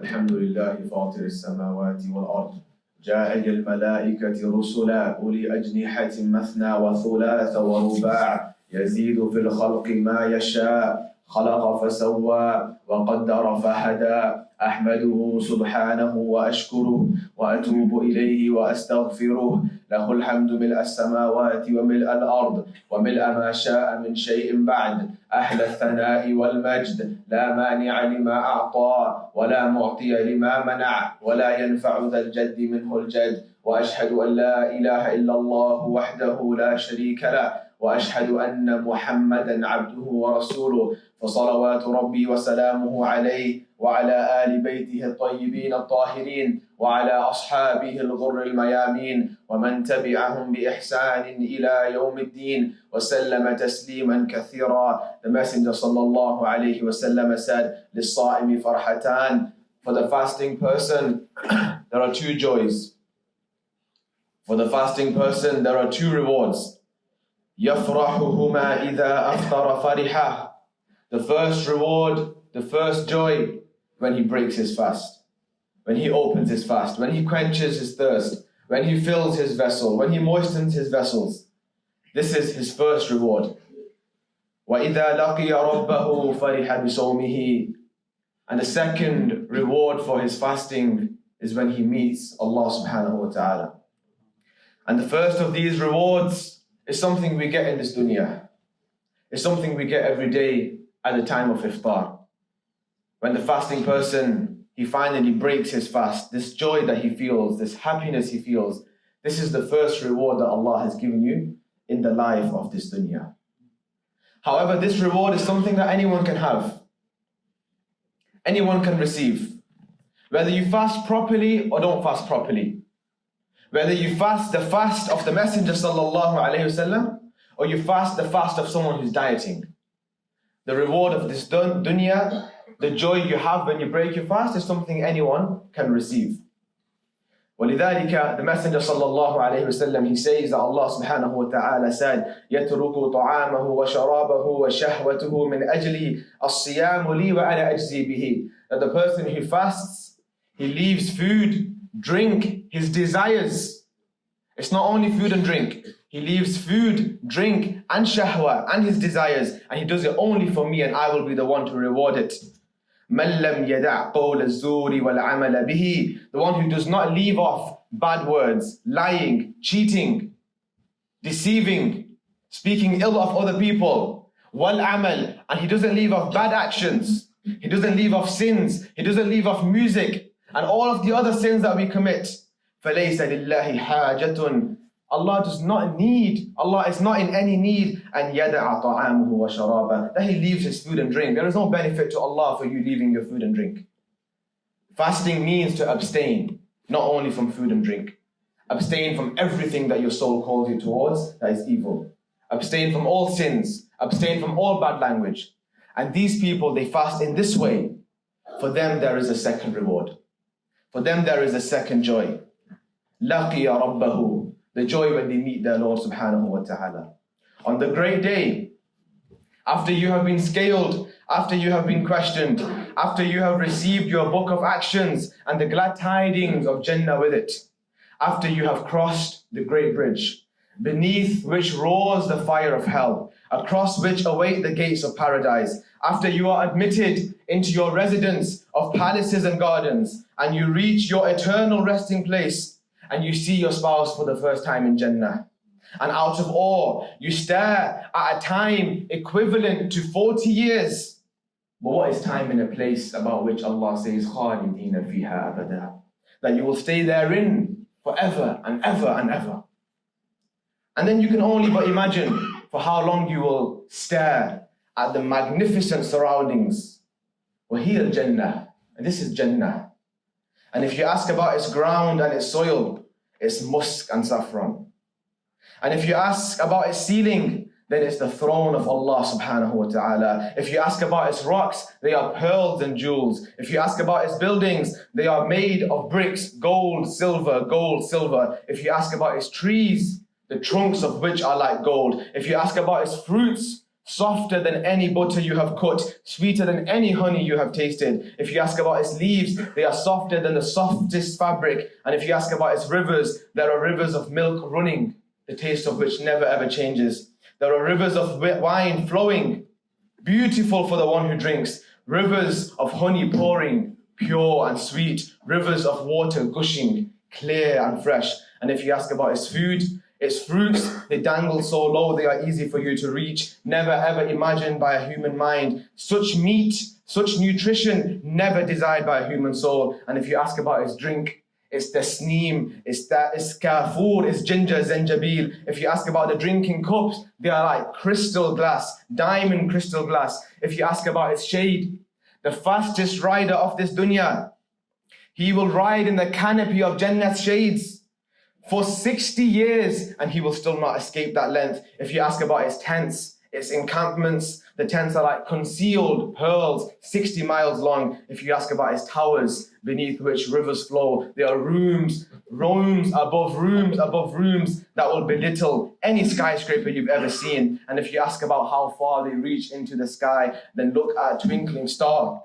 الحمد لله فاطر السماوات والأرض جاء الملائكة رسلا أولي أجنحة مثنى وثلاث ورباع يزيد في الخلق ما يشاء خلق فسوى وقدر فهدى أحمده سبحانه وأشكره وأتوب إليه وأستغفره له الحمد ملء السماوات وملء الأرض وملء ما شاء من شيء بعد أهل الثناء والمجد لا مانع لما أعطى ولا معطي لما منع ولا ينفع ذا الجد منه الجد وأشهد أن لا إله إلا الله وحده لا شريك له وأشهد أن محمدا عبده ورسوله فصلوات ربي وسلامه عليه وعلى آل بيته الطيبين الطاهرين وعلى أصحابه الغر الميامين ومن تبعهم بإحسان إلى يوم الدين وسلم تسليما كثيرا. The Messenger sallallahu alayhi wasallam said, للصائم فرحتان. For the fasting person, there are two joys. For the fasting person, there are two rewards. يفرحهما إذا أفطر فرحة. The first reward, the first joy, when he breaks his fast, when he opens his fast, when he quenches his thirst, when he fills his vessel, when he moistens his vessels. This is his first reward. وَإِذَا لَقِيَ رَبَّهُ فَرِحَ بِصَوْمِهِ. And the second reward for his fasting is when he meets Allah subhanahu wa ta'ala. And the first of these rewards is something we get in this dunya. It's something we get every day at the time of iftar. When the fasting person, he finally breaks his fast, this joy that he feels, this happiness he feels, this is the first reward that Allah has given you in the life of this dunya. However, this reward is something that anyone can have. Anyone can receive. Whether you fast properly or don't fast properly. Whether you fast the fast of the Messenger sallallahu alayhi wasallam or you fast the fast of someone who's dieting. The reward of this dunya, the joy you have when you break your fast is something anyone can receive. وَلِذَلِكَ the Messenger sallallahu alayhi wasallam, he says that Allah subhanahu wa ta'ala said, يَتْرُكُ طَعَامَهُ وَشَرَابَهُ وَشَهْوَتُهُ مِنْ أَجْلِ الصِّيَامُ لِي وَأَنَا أَجْزِي بِهِ. That the person who fasts, he leaves food, drink, his desires. It's not only food and drink. He leaves food, drink, and shahwa, and his desires, and he does it only for me, and I will be the one to reward it. مَنْ لَمْ يَدَعْ قَوْلَ الزُّورِ وَالْعَمَلَ بِهِ. The one who does not leave off bad words, lying, cheating, deceiving, speaking ill of other people. وَالْعَمَلِ. And he doesn't leave off bad actions. He doesn't leave off sins. He doesn't leave off music, and all of the other sins that we commit. فَلَيْسَ لِلَّهِ حَاجَةٌ. Allah does not need, Allah is not in any need, and يَدَعَ طَعَامُهُ وَشَرَابًا. That he leaves his food and drink. There is no benefit to Allah for you leaving your food and drink. Fasting means to abstain, not only from food and drink. Abstain from everything that your soul calls you towards that is evil. Abstain from all sins. Abstain from all bad language. And these people, they fast in this way. For them there is a second reward. For them there is a second joy. لَقِيَ رَبَّهُ. The joy when they meet their Lord subhanahu wa ta'ala. On the great day, after you have been scaled, after you have been questioned, after you have received your book of actions and the glad tidings of Jannah with it, after you have crossed the great bridge, beneath which roars the fire of hell, across which await the gates of paradise, after you are admitted into your residence of palaces and gardens, and you reach your eternal resting place, and you see your spouse for the first time in Jannah. And out of awe, you stare at a time equivalent to 40 years. But what is time in a place about which Allah says, خَالِدِينَ فِيهَا أَبَدًا. That you will stay therein forever and ever and ever. And then you can only but imagine for how long you will stare at the magnificent surroundings. وَهِيَ الْجَنَّةِ. And this is Jannah. And if you ask about its ground and its soil, it's musk and saffron. And if you ask about its ceiling, then it's the throne of Allah subhanahu wa ta'ala. If you ask about its rocks, they are pearls and jewels. If you ask about its buildings, they are made of bricks, gold, silver, gold, silver. If you ask about its trees, the trunks of which are like gold. If you ask about its fruits, softer than any butter you have cut, sweeter than any honey you have tasted. If you ask about its leaves, they are softer than the softest fabric. And if you ask about its rivers, there are rivers of milk running, the taste of which never ever changes. There are rivers of wine flowing, beautiful for the one who drinks. Rivers of honey pouring, pure and sweet. Rivers of water gushing, clear and fresh. And if you ask about its food, its fruits, they dangle so low they are easy for you to reach, never ever imagined by a human mind. Such meat, such nutrition, never desired by a human soul. And if you ask about its drink, it's tasneem, it's kafur, it's ginger, zanjabil. If you ask about the drinking cups, they are like crystal glass, diamond crystal glass. If you ask about its shade, the fastest rider of this dunya, he will ride in the canopy of Jannah's shades for 60 years and he will still not escape that length. If you ask about its tents, its encampments, the tents are like concealed pearls, 60 miles long. If you ask about its towers, beneath which rivers flow, there are rooms above rooms that will belittle any skyscraper you've ever seen. And if you ask about how far they reach into the sky, then look at a twinkling star.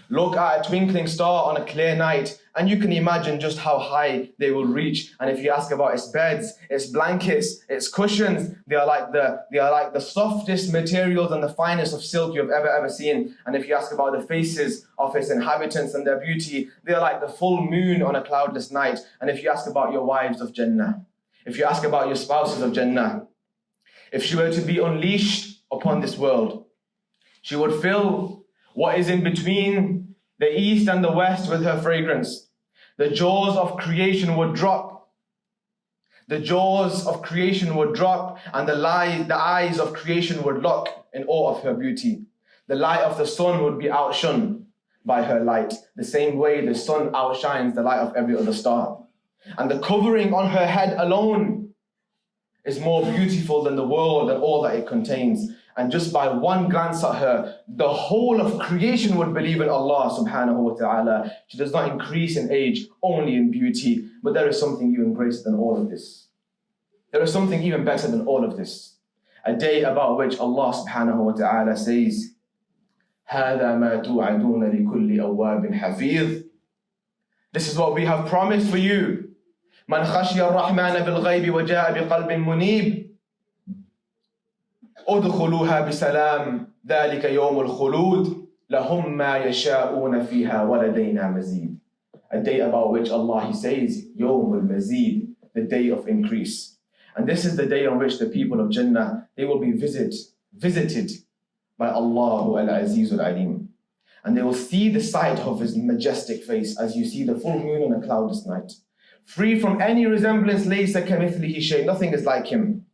Look at a twinkling star on a clear night, and you can imagine just how high they will reach. And if you ask about its beds, its blankets, its cushions, they are like the softest materials and the finest of silk you've ever seen. And if you ask about the faces of its inhabitants and their beauty, they are like the full moon on a cloudless night. And if you ask about your wives of Jannah, if you ask about your spouses of Jannah, if she were to be unleashed upon this world, she would fill what is in between the east and the west with her fragrance. The jaws of creation would drop. The jaws of creation would drop, and the eyes of creation would lock in awe of her beauty. The light of the sun would be outshone by her light, the same way the sun outshines the light of every other star. And the covering on her head alone is more beautiful than the world and all that it contains. And just by one glance at her, the whole of creation would believe in Allah subhanahu wa ta'ala. She does not increase in age, only in beauty. But there is something even greater than all of this. There is something even better than all of this. A day about which Allah subhanahu wa ta'ala says, هَذَا مَا تُوعَدُونَ لِكُلِّ أَوَّابٍ حَفِيظٍ. This is what we have promised for you. مَنْ خَشِيَ الرَّحْمَنَ بِالْغَيْبِ وَجَاءَ بِقَلْبٍ مُنِيبٍ أدخلوها بسلام ذلك يوم الخلود لهم ما يشاءون فيها ولدينا مزيد. A day about which Allah, He says, يوم المزيد, the day of increase. And this is the day on which the people of Jannah, they will be visited by Allah al-Aziz al-Alim. And they will see the sight of His majestic face as you see the full moon on a cloudless night. Free from any resemblance, ليس كمثله شيء, nothing is like Him.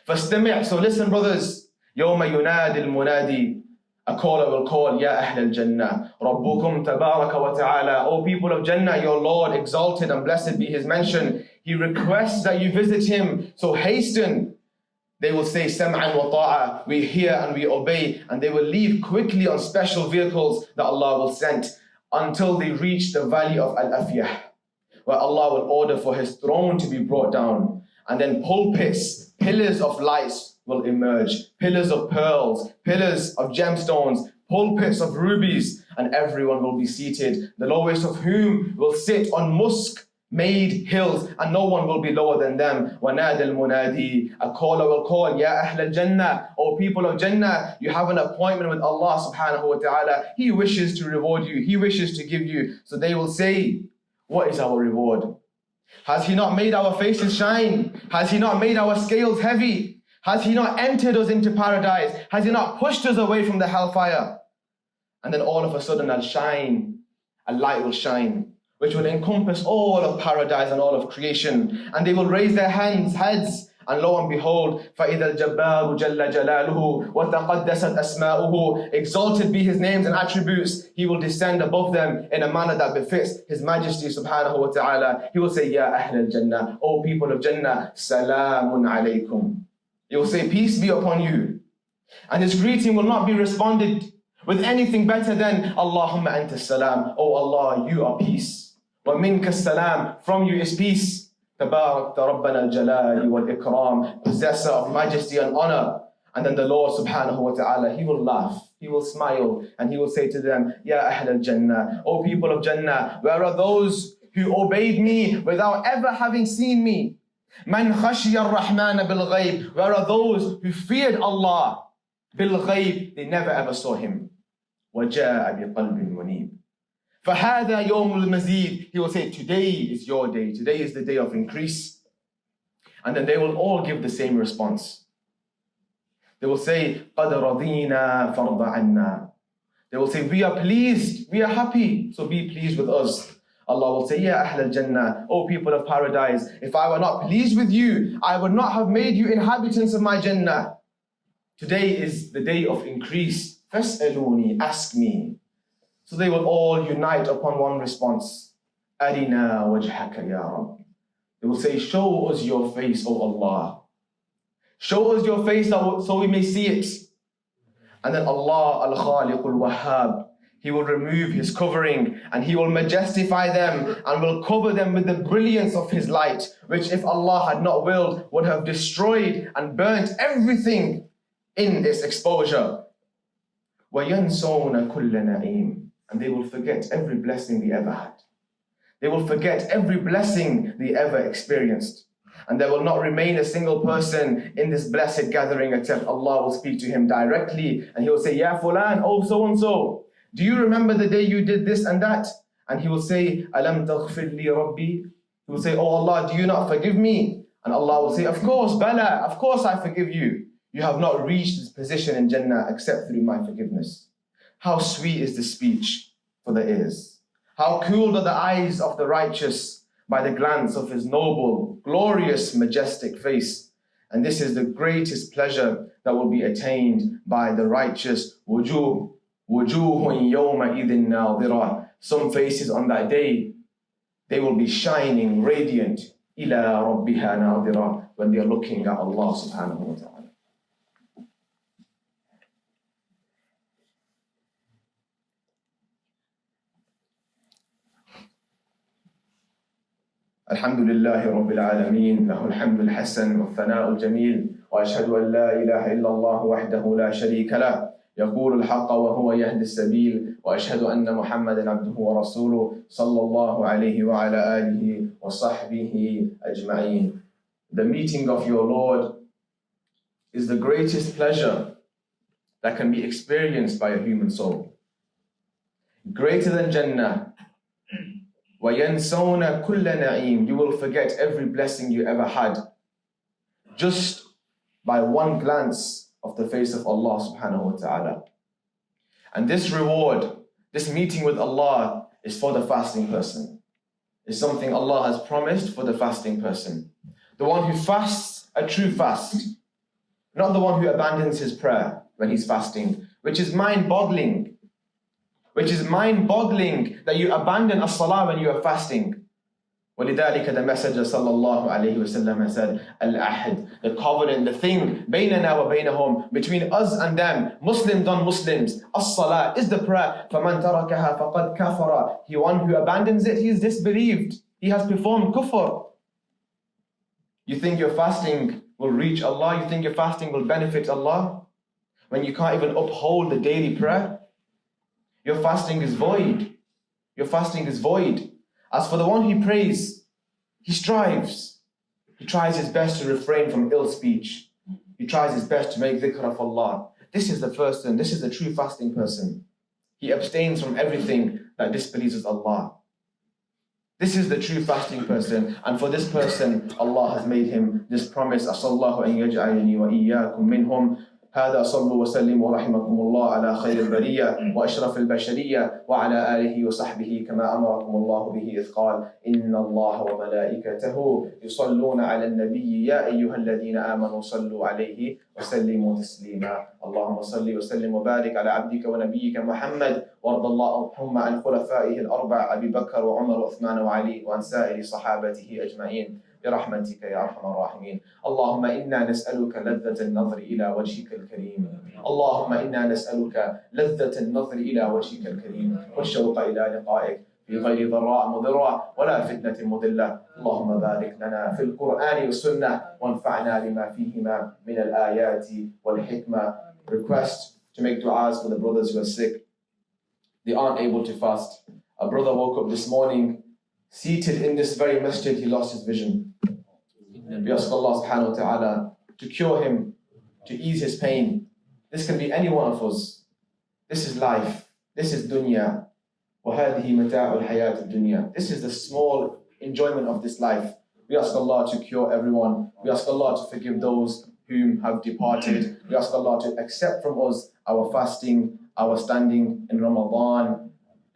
فاستمع, so listen brothers. يوم ينادي المنادي, a caller will call, يا أهل الجنة ربكم تبارك وتعالى, O people of Jannah, your Lord, exalted and blessed be His mention, He requests that you visit Him, so hasten. They will say سمعا وطاعة, we hear and we obey, and they will leave quickly on special vehicles that Allah will send until they reach the valley of Al-Afyah, where Allah will order for His throne to be brought down, and then pulpits, pillars of lights will emerge, pillars of pearls, pillars of gemstones, pulpits of rubies, and everyone will be seated, the lowest of whom will sit on musk-made hills, and no one will be lower than them. وَنَادَ الْمُنَادِي, a caller will call, يَا أَهْلَ الْجَنَّةِ, O people of Jannah, you have an appointment with Allah subhanahu wa ta'ala. He wishes to reward you, He wishes to give you. So they will say, what is our reward? Has He not made our faces shine? Has He not made our scales heavy? Has He not entered us into paradise? Has He not pushed us away from the hellfire? And then all of a sudden a light will shine, which will encompass all of paradise and all of creation. And they will raise their heads, and lo and behold, فَإِذَا الْجَبَّارُ جَلَّ جَلَالُهُ وَتَقَدَّسَتْ أَسْمَاؤُهُ, exalted be His names and attributes, He will descend above them in a manner that befits His Majesty subhanahu wa ta'ala. He will say, يَا أَهْلَ الْجَنَّةِ, O people of Jannah, سَلَامٌ عَلَيْكُمْ. He will say, peace be upon you. And His greeting will not be responded with anything better than Allahumma anta salam, O Allah, you are peace. Wa minka salam, from you is peace. Tabarak Rabbana al-Jalali wal-Ikram, possessor of majesty and honor. And then the Lord subhanahu wa ta'ala, He will laugh, He will smile, and He will say to them, Ya Ahl al-Jannah, O people of Jannah, where are those who obeyed me without ever having seen me? Man khashiya ar-Rahman bil-ghayb, where are those who feared Allah bil-ghayb, they never ever saw Him. وَجَاءَ بِقَلْبٍ مُنِيبٍ فَهَذَا يَوْمُ الْمَزِيدِ, He will say, today is your day, today is the day of increase. And then they will all give the same response. They will say, قَدْ رَضِينَا فَرْضَ عَنَّا. They will say, we are pleased, we are happy, so be pleased with us. Allah will say, Ya Ahl al-Jannah, O people of paradise, if I were not pleased with you, I would not have made you inhabitants of my Jannah. Today is the day of increase. فَاسْأَلُونِي, ask me. So they will all unite upon one response. أَرِنَا وَجْهَكَ يَا رَبِّ. They will say, show us your face, O Allah. Show us your face so we may see it. And then Allah al-Khaliq al-Wahhab, He will remove His covering and He will majestify them and will cover them with the brilliance of His light, which if Allah had not willed would have destroyed and burnt everything in its exposure. وَيَنْسَوْنَ كُلَّ نَعِيمٍ. And they will forget every blessing they ever had. They will forget every blessing they ever experienced. And there will not remain a single person in this blessed gathering except Allah will speak to him directly and He will say, Ya Fulan, oh so and so, do you remember the day you did this and that? And he will say, Alam taghfir li Rabbi? He will say, oh Allah, do you not forgive me? And Allah will say, of course, Bala, of course I forgive you. You have not reached this position in Jannah except through my forgiveness. How sweet is the speech for the ears. How cooled are the eyes of the righteous by the glance of his noble, glorious, majestic face. And this is the greatest pleasure that will be attained by the righteous. Wujuh yawma idhin nadira. Some faces on that day, they will be shining, radiant. Ila rabbiha nadira. When they are looking at Allah subhanahu wa ta'ala. الحمد لله رب العالمين له الحمد الحسن والثناء الجميل وأشهد أن لا إله إلا الله وحده لا شريك له يقول الحق وهو يهدي السبيل وأشهد أن محمدا عبده ورسوله صلى الله عليه وعلى آله وصحبه أجمعين. The meeting of your Lord is the greatest pleasure that can be experienced by a human soul. Greater than Jannah. وَيَنْسَوْنَ كُلَّ نَعِيمٍ. You will forget every blessing you ever had just by one glance of the face of Allah subhanahu wa ta'ala. And this reward, this meeting with Allah is for the fasting person. It's something Allah has promised for the fasting person. The one who fasts a true fast, not the one who abandons his prayer when he's fasting, which is mind-boggling. That you abandon as-salah when you are fasting. وَلِذَلِكَ the Messenger sallallahu alayhi wa sallam said, Al-ahd, the covenant, the thing, بَيْنَنَا وَبَيْنَهُمْ, between us and them, Muslims on Muslims, as-salah is the prayer. فَمَنْ تَرَكَهَا فَقَدْ كَفَرَ. He one who abandons it, he is disbelieved. He has performed kufr. You think your fasting will reach Allah? You think your fasting will benefit Allah? When you can't even uphold the daily prayer? Your fasting is void. Your fasting is void. As for the one who prays, he strives. He tries his best to refrain from ill speech. He tries his best to make dhikr of Allah. This is the person, this is the true fasting person. He abstains from everything that displeases Allah. This is the true fasting person. And for this person, Allah has made him this promise. Asallahu an yaj'alani wa iyyakum minhum. هذا صلوا وسلموا رحمكم الله على خير البرية وأشرف البشرية وعلى آله وصحبه كما أمركم الله به إذ قال إن الله وملائكته يصلون على النبي يا أيها الذين آمنوا صلوا عليه وسلموا تسليما اللهم صل وسلم وبارك على عبدك ونبيك محمد وارض اللهم عن خلفائه الأربع أبي بكر وعمر وعثمان وعلي وعن سائر صحابته أجمعين برحمتك يا أرحم الراحمين. اللهم إنا نسألك لذة النظر إلى وجهك الكريم. اللهم إنا نسألك لذة النظر إلى وجهك الكريم والشوق إلى لقائك. في غير ضراء مضرة ولا فتنة مضلة. اللهم بارك لنا في القرآن والسنة وانفعنا بما فيهما من الآيات والحكمة. Request to make du'as for the brothers who are sick. They aren't able to fast. A brother woke up this morning, seated in this very masjid, he lost his vision. We ask Allah subhanahu wa ta'ala to cure him, to ease his pain. This can be any one of us. This is life. This is dunya. وَهَذِهِ مَتَاعُ الْحَيَاةِ الدُّنْيَا. This is the small enjoyment of this life. We ask Allah to cure everyone. We ask Allah to forgive those whom have departed. We ask Allah to accept from us our fasting, our standing in Ramadan.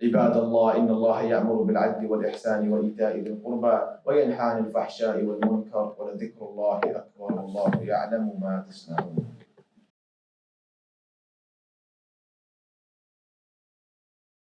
عباد الله إن الله يأمر بالعدل والإحسان وإيتاء ذي القربى وينهى عن الفحشاء والمنكر ولذكر الله أكبر والله يعلم ما تصنعون.